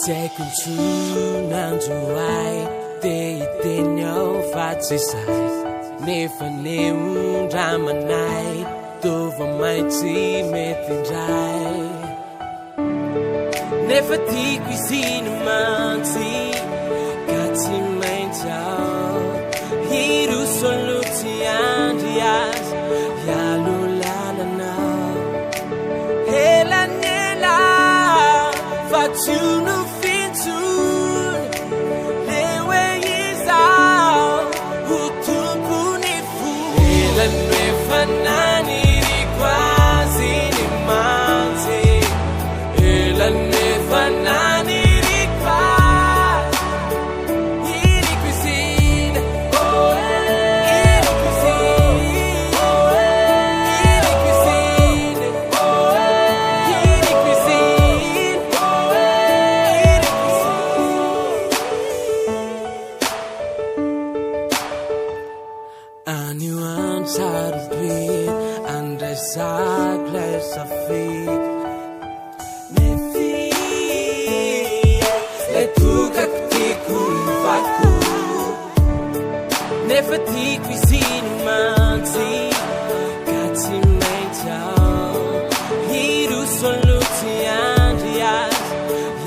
Second tune and to I they know fatty side never name drama night over my team dry never think we see the mountain got him main town he do soluti and yes yalo la la na hela nela fatu anyone's heart of beat and the sad place of feet Nefi let tuka kutiku faku Never think we see the mountain got him later he do soluti and yes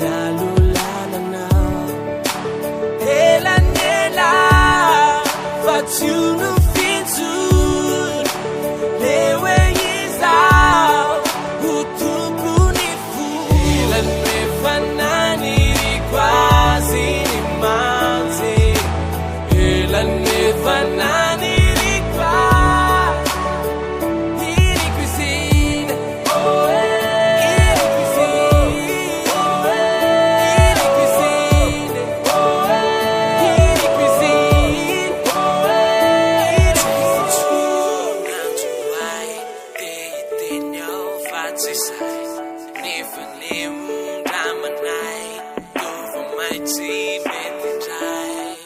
yalo la la na ela nela fatu never knew I'm a night over my team in the dry.